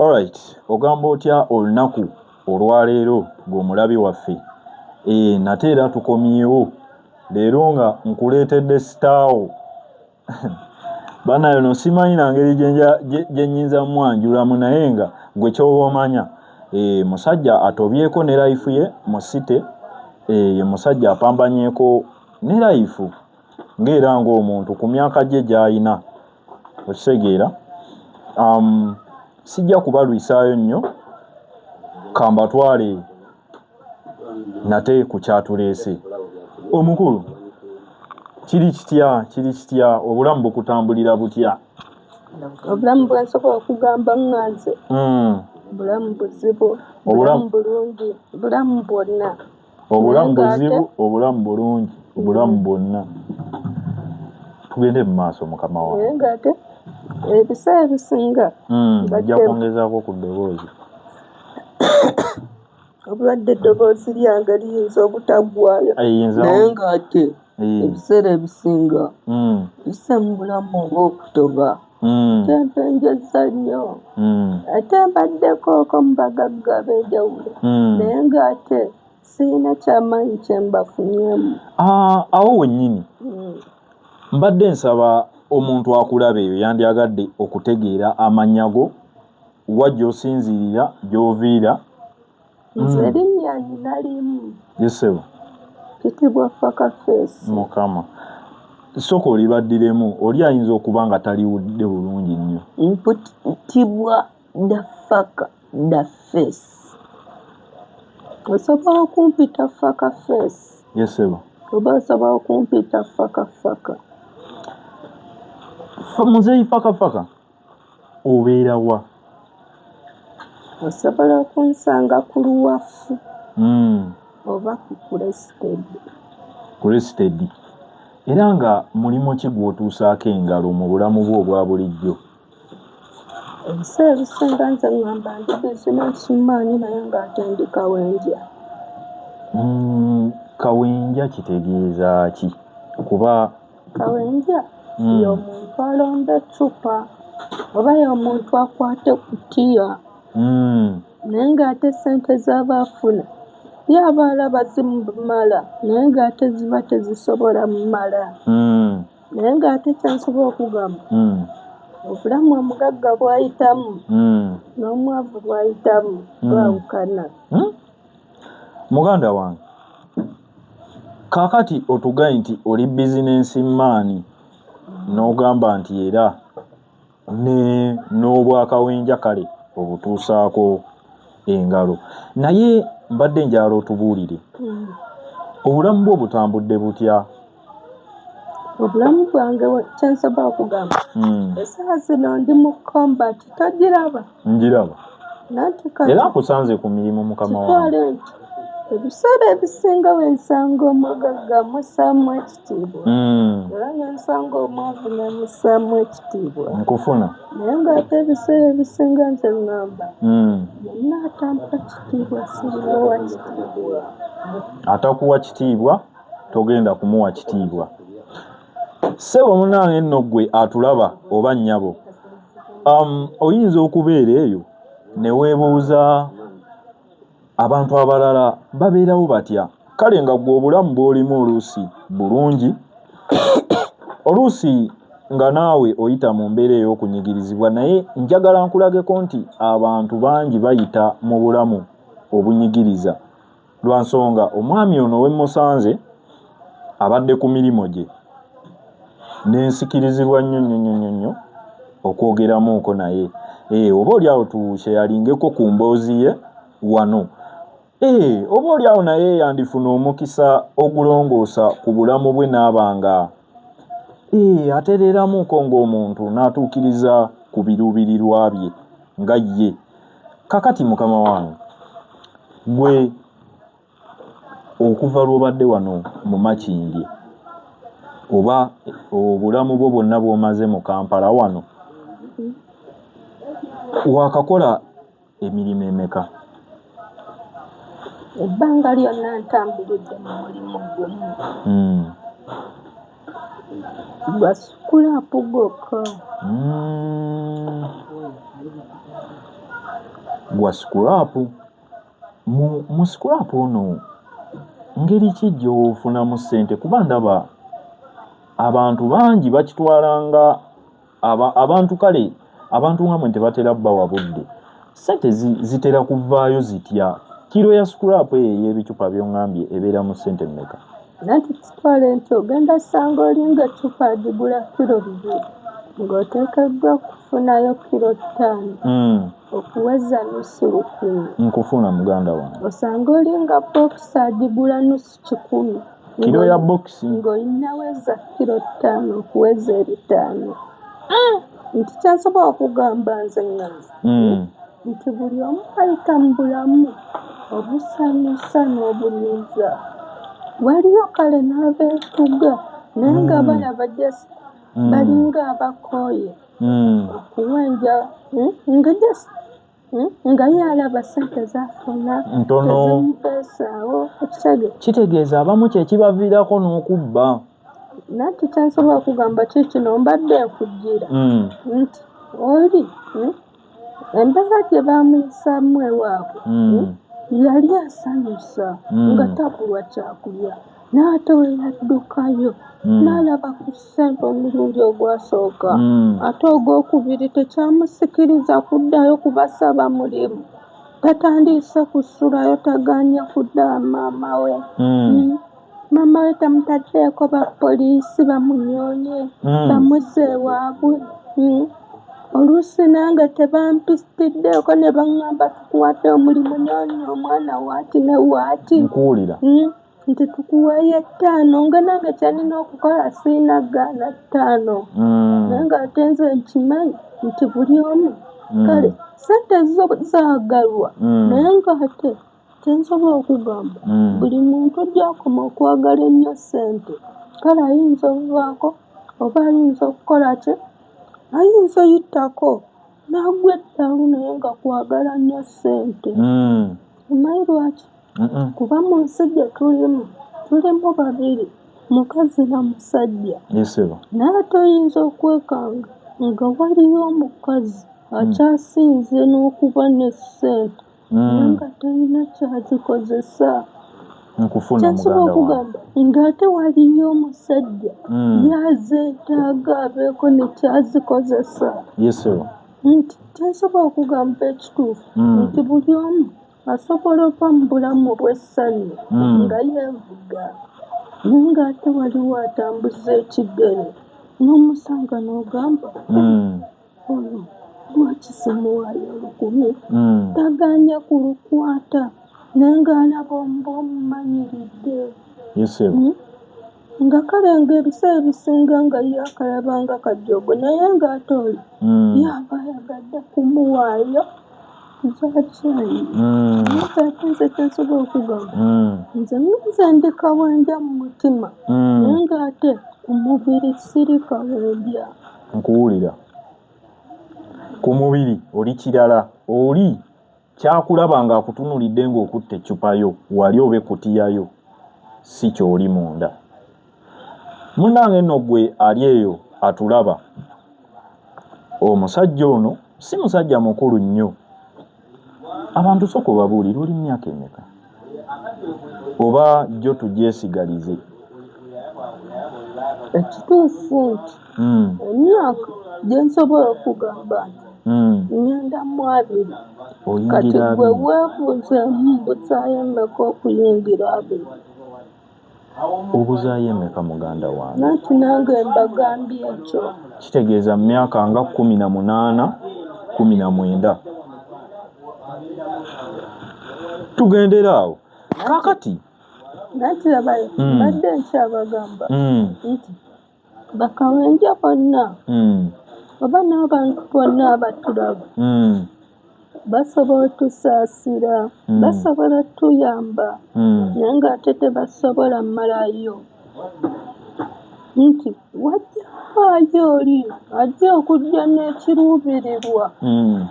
Alright, ogamba otya olunaku olwaleero ng'omulabi waffe. Nate era tukomyewo leero nga nkuleetedde sitaawo. Bana no simanyi na ngeri gye nnyinza mwanjulamu naye nga gwe ky'oba omanya. Musajja atobyeko ne life ye mu site. Ye musajja apambanyeeko ne life ng'era ng'omuntu ku myaka gye gy'ayina. Okitegeera? Sijja kubalwisaayo nnyo kambatwale nate ku kyatuleese. Omukulu, kiri kitya obulamu bukutambulira butya? Obulamu bwensobola okugamba nganze obulamu buzibu, obulamu bulungi, obulamu bwonna. Obulamu buzibu, obulamu bulungi, obulamu bwonna. Tugende mu maaso mukama wange. Naye ng'ate ebiseera ebisinga ajja kwongezaako ku ddoboozi. Obulwadde eddoboozi lyange liyinza obutaggwaayo naye ng'ate ebiseera ebisinga bisse mu bulamu obw'okutoba. Tempenjezza nnyo ate mbaddekooko mu bagagga ab'enjawulo naye ng'ate sirina kyamaanyi kye mbafunyeemu. Awo wennyini mbadde nsaba omuntu akulaba eyo yandyagadde okutegeera amannya go, wa gy'osinziirira, gy'oviira. Nze erinnya nnina limu. Yesebo. Kitiibwa Fakafeesi. Mukama. Sooka olibaddiremu, oli ayinza okuba nga taliwudde bulungi nnyo. Kitiibwa Fakafeesi. Osobola okumpita Fakafeesi. Yesebo. Oba osobola okumpita Fakafaka. Muzeeyi Fakafaka obeera wa? Osobola okunsanga ku Luwafu oba ku Kurested. Era nga mulimu ki gw'otuusaako engalo mu bulamu bwo obwa bulijjo? Ebiseera ebisinga nze ngamba ndi bizinensi maanyi naye ng'ate ndi kawenja. Kawenja kitegeeza ki? Kuba kawenja y'omuntu alonda eccupa oba y'omuntu akwata ekkutiya naye ng'ate ssente z'aba afuna y'aba alaba zimumala naye ng'ate ziba tezisobola mumala. Naye ng'ate kyensobola okugamba obulamu omugagga bw'ayitamu n'omwavu bw'ayitamu bwawukana. Muganda wange, kaakati otugaye nti oli bizinensi maani n'ogamba nti era n'obwakawenja kale obutuusaako engalo, naye mbadde njala otubuulire obulamu bwo butambudde butya? Obulamu bwange kyensobola okugamba essaawa zino ndi mu combat. Togiraba? Njiraba. Kati era nkusanze ku mirimu mukama wange. Ebiseera ebisinga wensanga omugagga mussaamu ekitiibwa era nensanga omwavu nemussaamu ekitiibwa nkufuna. Naye ng'ate ebiseera ebisinga nze ŋŋamba yenna atampa kitiibwa sirimuwa kitiibwa. Atakuwa kitiibwa togenda kumuwa kitiibwa. Ssebo munnange nno ggwe atulaba oba nnyabo, oyinza okubeera eyo ne weebuuza abantu abalala babeerawo batya? Kale nga ggwe obulamu bw'olimu oluusi bulungi, oluusi nga naawe oyita mu mbeera ey'okunyigirizibwa, naye njagala nkulageko nti abantu bangi bayita mu bulamu obunyigiriza lwa nsonga omwami ono we musanze abadde ku mirimo gye n'ensikirizibwa nnyo okwogeramuuko naye. Oba oli awo tusheyalingeko ku mboozi ye wano. Oba oli awo naye yandifuna omukisa ogulongoosa ku bulamu bwe n'abanga atereeramuuko ng'omuntu n'atuukiriza ku biruubirirwa bye nga ye. Kakati mukama wange, gwe okuva lw'obadde wano mu Makindye oba obulamu bwo bwonna bw'omaze mu Kampala wano wakakola emirimu emeka? Ebbanga lyonna ntambulidde mu mulimu gumu gwa sukulaapu gwokka. gwa scrap. Mu scrap ono ngeri ki gy'ofunamu ssente? Kuba ndaba abantu bangi bakitwalanga abantu kale abantu ngamwe tebatera bbawa budde. Ssente zitera kuvaayo zitya? Kiro ya scrap ey'ebicupa by'oŋŋambye ebeera mu ssente mmeka? Nanti kitwale nti ogenda ssanga olinga eccupa agigula kiro 2 ng'oteekeddwa kufunayo kiro 5 okuweza nusu 1000. Nkufuna muganda wange. Osanga olinga bokisi agigula nusu 10. Kiro ya bokisi ng'olinaweza kiro 5 okuweza 5. Nti kyensobola okugamba nze nganze nti buli omu ayita mu bulamu obusanyusa n'obunyuza. Waliyo kale n'abeetuga naye nga balaba just balinga abakooye okuwenja nga yalaba ssente zafuna tezimupeesaawo. Kitegeeza abamu kyekibaviirako n'okubba. Nanti kyensobola okugamba kikino mbadde nkujjira nti oli embeera gye baamuyisaamu ewaabwe yali asanyusa nga tabulwa kyakulya n'ate we yaddukayo n'alaba ku ssente omulundi ogwasooka ate ogwokubiri tekyamusikiriza kuddayo kubasaba mulimu. Tatandiise kusulayo, tagaanye kudda maama we. Maama we tamutaddeeko bapoliisi bamunyoonye bamuzze ewaabwe. Oluusi nange tebampistiddeeko ne baŋŋamba tukuwadde omulimu nyoonya omwana waati ne waati nti tukuweeyo 5 nga nange kyanina okukola siina gaana 5 naye ng'ate nze nkimanyi nti buli omu kale ssente zo zaagalwa naye ng'ate kyensobola okugamba buli muntu gy'akoma okwagala ennyo ssente kale ayinza ovaako oba ayinza okukola ki, ayinza oyittako n'agwa eddalu naye nga kwagala nnyo ssente. Omanyi lwaki? Kuba mu nsi gye tulimu babiri, mukazi na musajja. Naye ate oyinza okwekanga nga waliyo omukazi akyasinze n'okuba ne ssente naye nga talina kyazikozesa. Kyensobola okugamba ng'ate waliyo omusajja yazeetaaga abeeko ne kyazikozesa. Nti kyensobola okugamba ekituufu nti buli omu asobola ova mu bulamu bw'essanyu nga yeevuga naye ng'ate waliwo atambuza ekigere n'omusanga n'ogamba ono lwaki simuwaayo 10,000 tagaanye ku lukwata naye ng'alaba omuba omumanyiridde nga kale ng'ebiseera ebisinga nga yakalabanga kajogo naye ng'ate oli yaba ayagadde kumuwaayo zakyayi. Ate nze kyensobola okugamba nze ndi kawendya mu mutima naye ng'ate ku mubiri siri kawendya. Nkuwulira. Ku mubiri oli kirala, oli kyakulaba ng'akutunulidde ng'okutta eccupa yo wali oba ekkutiyayo si ky'oli munda. Munnange nno gwe ali eyo atulaba, omusajja ono si musajja mukulu nnyo. Abantu sooka obabuulira oli myaka emeka oba jjo tugyesigalize? Ekituufu nti emyaka gye nsobola okugamba nti 42. Kati gwe weebuuzeemu mbuzaayo emeka okuyingira 2. Obuzaayo emeka muganda wange? Nanti nange mbagambye ekyo. Kitegeeza mu myaka nga 18, 19. Tugendera awo kakati. Nanti labayo mbadde nkyabagamba nti bakawendya bonna oba n'abantu bonna abatulaba basobola otusaasira, basobola tuyamba naye ng'ate tebasobola mmalayo nti wajja oli ajja okujja n'ekiruubirirwa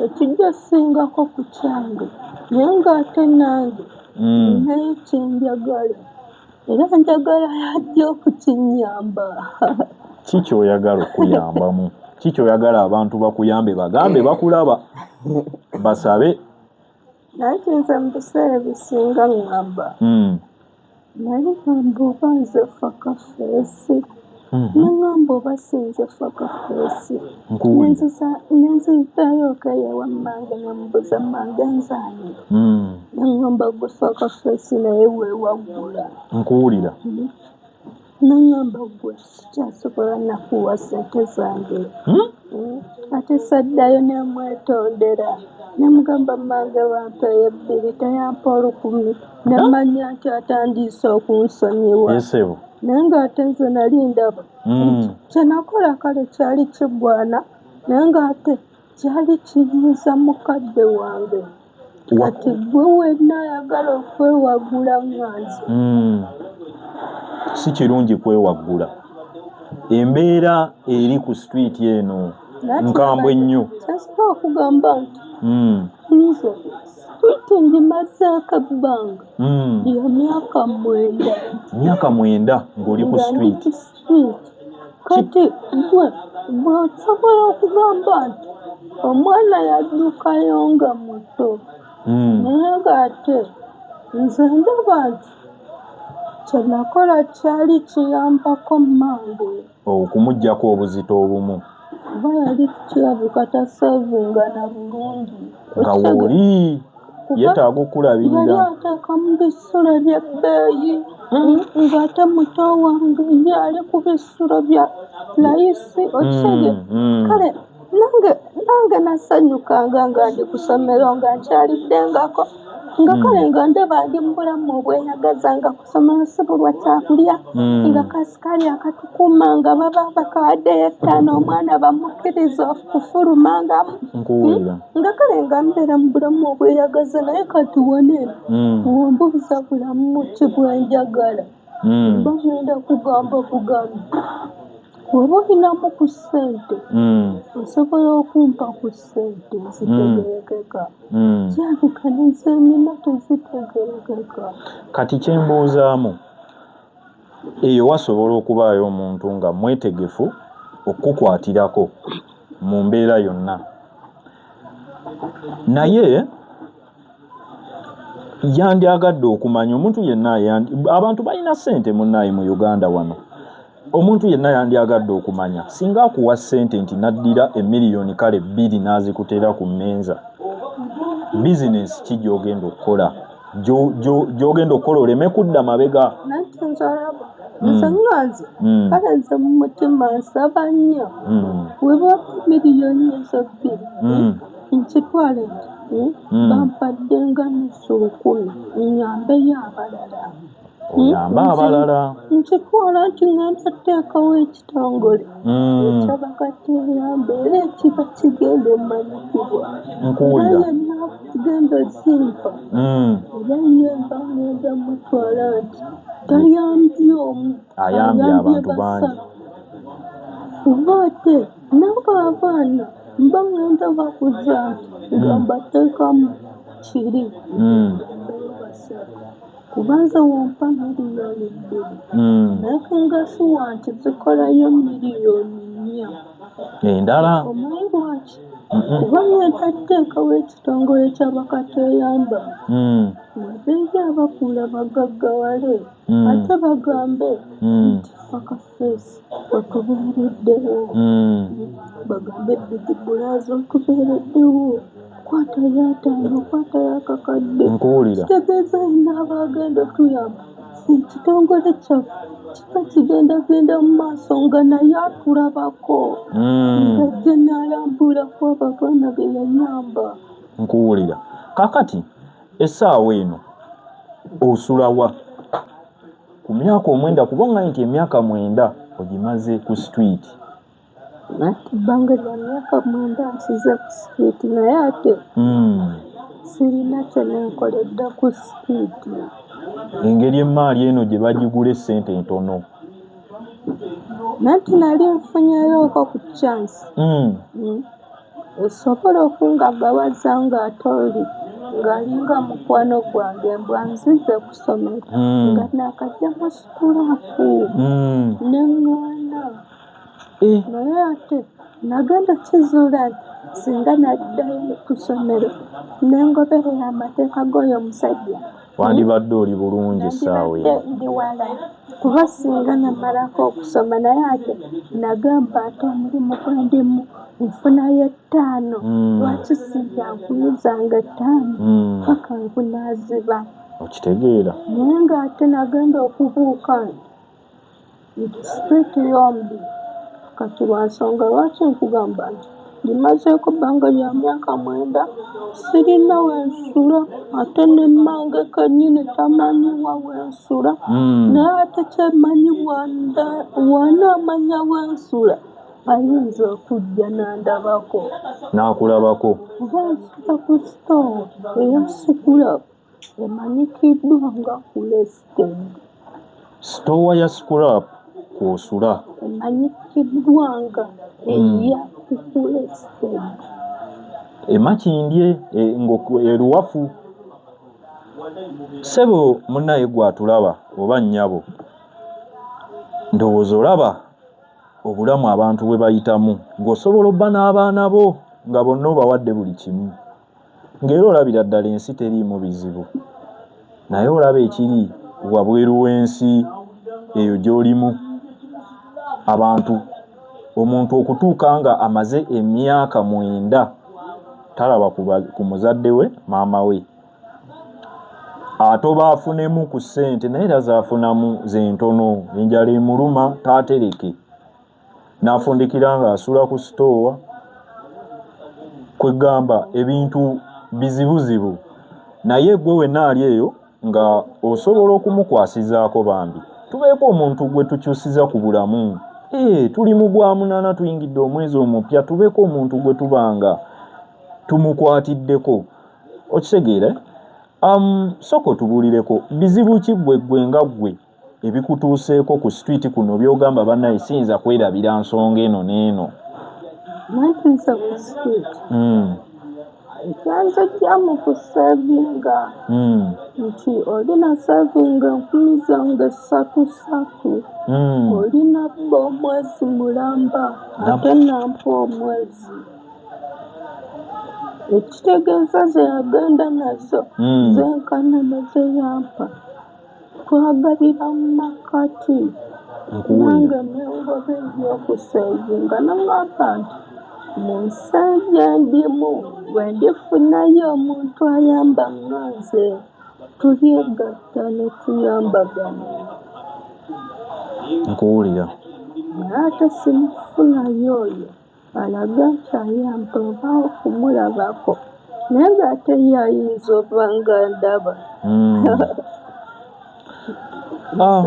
ekijja singako ku kyange naye ng'ate nange naye kyenjagala era njagala yajja okukinyamba. Ki ky'oyagala okuyambamu? kikyoyagala abantu bakuyambe bagambe bakulaba basabe naye nze mu biseera ebisinga ŋŋamba naye ŋŋamba oba nze fakafeesi neŋŋamba oba sinze fakafeesi nenzizaayo okeyewa mmange nemubuza mmange nzaani neŋŋamba gwe fakafeesi naye weewaggula nkuwulira neŋŋamba gwe sikyasobola nakuwa ssente zange ate saddayo nemwetondera nemugamba mmange wampeeyo 2 tayampa 10 nemanya nti atandiise okunsonyiwa naye ng'ate nze nali ndaba kyenakola kale kyali kigwana naye ng'ate kyali kiyinza mukadde wange kati gwe wenna ayagala okwewaggula nganze si kirungi kwewaggula embeera eri ku street eno nkambwe nnyo kyasobola okugamba nti nze street ngimazeeko ebbanga ya myaka 9 ng'oli ku street kati gwe osobola okugamba nti omwana yaddukayo nga muto naye ng'ate nze ndaba nti kyenakola kyali kiyambako mmange okumuggyako obuzito obumu kuba yali kirabika taseevinga na bulungi nga wooli yeetaaga okulabirira yali ateeka mu bisulo by'ebbeeyi ng'ate muto wange ye ali ku bisulo bya layisi okitege kale nange nasanyukanga nga ndi ku ssomero nga nkyaliddengako nga kale nga ndaba ndi mu bulamu obweyagaza nga ku ssomero sibulwa kyakulya nga kasikali akatukuuma nga baba bakadde 5 omwana bamukkiriza okufulumangamu nga kale nga mbeera mu bulamu obweyagaza naye kati wone wombuuza bulamu ki bwenjagala mba ngenda kugamba oba olinamu ku ssente osobola okumpa ku ssente zitegerekeka kyabika nezennina tezitegerekeka kati kyembuuzaamu eyo wasobola okubaayo omuntu nga mwetegefu okukukwatirako mu mbeera yonna naye yandyagadde okumanya omuntu yenna abantu balina ssente munnaayi mu Uganda wano omuntu yenna yandyagadde okumanya singa akuwa ssente nti naddira emiliyoni kale 2 n'azikutera ku mmeeza bizinesi ki gy'ogenda okukola gy'ogenda okukola oleme kudda mabega nze nganze kale nze mu mutima nsaba nnyo weba miliyoni ezo 2 nkitwale nti bampaddenga nusu 10 nyambeyo abalala oyamba abalala nkitwala nti ngenda teekawo ekitongole ekyabakateyambe era ekiba kigenda omanyikibwa nkuwulira yenna kigenda zimpa era yemba ngenda mutwala nti tayambye omu ayambye abantu bangi kuba ate nabo abaana mba ngenda bakuza nti nga mbateekamu kiri kubanza wampa miliyoni 2 naye kengasuwa nti zikolayo miliyoni 4 endala omanyi lwaki kuba ngenda teekawo ekitongole ky'abakateyamba nabeeyo abakuula bagaggawale ate bagambe nti fakafeesi otubeereddewo bagambe bigibulazi otubeereddewo kwatayo 5 kwatayo akakadde nkuwulira kitegeeza ina abagenda tuyamba ekitongole kyaffe kiba kigenda mu maaso nga naye atulabako ngajja n'alambulako abaana be yayamba nkuwulira kakati essaawa eno osulawa ku myaka 9 kubanga nti emyaka 9 ogimaze ku street nati bbanga lya myaka 9 nsize ku street naye ate sirina kyenenkoledde ku street engeri emaali eno gye bagigula essente ntono nati nali nfunyeyooko ku chance osobola okungagawaza ng'ate oli ng'alinga mukwano gwange mbwa nzize ku ssomero nga naakajja mu sikulaapu neŋŋaana naye ate nagenda kizuula nti singa naddayo ku ssomero nengoberera amateeka g'oyo omusajja wandibadde oli bulungi essaawa eyo ndi wala kuba singa namalako okusoma naye ate nagamba ate omulimu gwendimu nfunayo 5 lwaki sijja nkuyizanga 5 paka nkunaaziba okitegeera naye ng'ate nagenda okubuuka nti sitwiti yombi kati lwa nsonga lwaki nkugamba nti limazeeko ebbanga lya myaka 9 sirina wensula ate ne mmange kennyini tamanyiwa wensula naye ate kyemanyi bw'anaamanya wensula ayinza okujja n'andabako n'akulabako oba nsula ku sitoowa eya Scrap emanyikiddwa nga Kulested. sitoowa ya Scrap kw'osula emanyikiddwa nga eya Kulested. emakindye eruwafu ssebo munnaye gwatulaba oba nnyabo ndowooza olaba obulamu abantu bwe bayitamu ng'osobola obba n'abaana bo nga bonna obawadde buli kimu ng'era olabira ddala ensi teriimu bizibu naye olaba ekiri wabweru w'ensi eyo gy'olimu abantu omuntu okutuuka nga amaze emyaka 9 talaba ku muzadde we maama we atoba afunemu ku ssente naye era zaafunamu zentono enjala emuluma taatereke n'afundikira nga asula ku sitoowa kwegamba ebintu bizibuzibu naye gwe wenna ali eyo nga osobola okumukwasizaako bambi tubeeko omuntu gwe tukyusiza ku bulamu tuli mu gwa 8 tuyingidde omwezi omupya tubeeko omuntu gwe tubanga tumukwatiddeko okitegeera soko tubuulireko bizibu ki gwe nga gwe ebikutuuseeko ku street kuno byogamba bannaye siyinza kwerabira nsonga eno n'eno nantiisa ku street ekyanjajja mu kusevinga nti olina sevinga 3,000 olina bba omwezi mulamba ate nampa omwezi ekitegeeza ze yagenda nazo zenkana nezeyampa twagabira mu makati nange nengoba ebyokusevinga nangamba nti mu nsi gyendimu bwe ndifunayo omuntu ayamba nganze tulyegatta ne tuyambagana nkuwulira naye ate simufunayo oyo alaga nti ayamba oba okumulabako naye ng'ate yayinza oba nga ndaba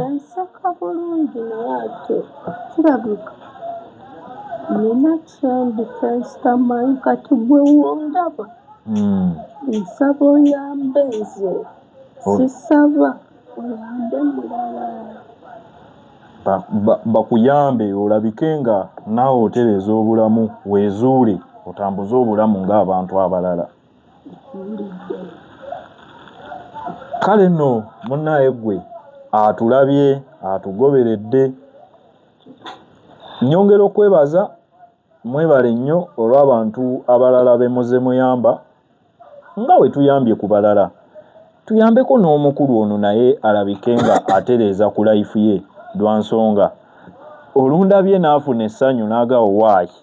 enseka bulungi naye ate kirabika nina kyendi kyensitamanyi kati gwe wondaba nsaba oyambe nze sisaba oyambe mulala bakuyambe olabike nga naawe otereza obulamu weezuule otambuze obulamu ng'abantu abalala kale nno munnaye gwe atulabye atugoberedde nnyongera okwebaza mwebale nnyo olw'abantu abalala be muze muyamba nga we tuyambye ku balala tuyambeko n'omukulu ono naye alabike nga atereeza ku life ye lwa nsonga olundabye n'afuna essanyu n'agawo waayi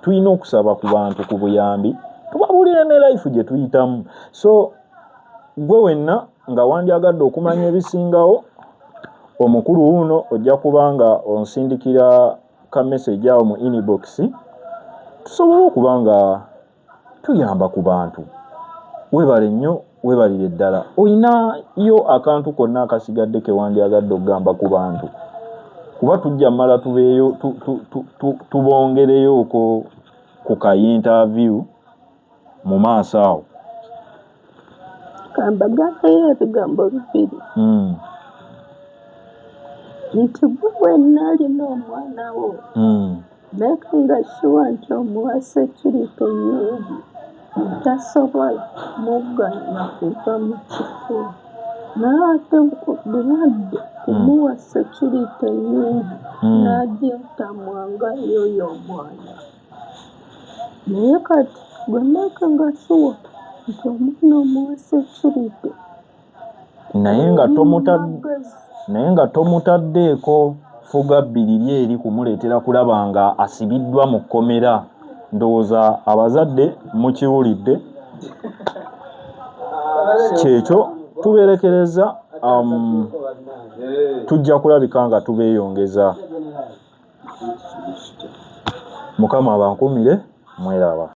tulina okusaba ku bantu ku buyambi tubabuulire ne life gye tuyitamu so gwe wenna nga wandyagadde okumanya ebisingawo omukulu wuno ojja kubanga onsindikira ka message awo mu inbox tusobole okuba nga tuyamba ku bantu webale nnyo webalire ddala oyinayo akantu konna akasigadde kewandyagadde okugamba ku bantu kuba tujja mmala tubeeyo tubongereyoko ku ka interview mu maaso awo kambagakeyo ebigambo bibiri nti gwe wenna alina omwana wo makinga sure nti omuwa security nyingi tasobola mugganya kuva mu kifo naye ate bwe badde kumuwa security nnyingi n'agintamwangayo oyo omwana. Naye kati gwe Mike nga suwa nti omwana omuwa security naye nga tomutaddeeko fuga bbiriri eri kumuleetera kulaba nga asibiddwa mu kkomera. Ndowooza abazadde mukiwulidde, kyekyo tubeerekereza. Tujja kulabika nga tubeeyongeza. Mukama abankumire, mweraba.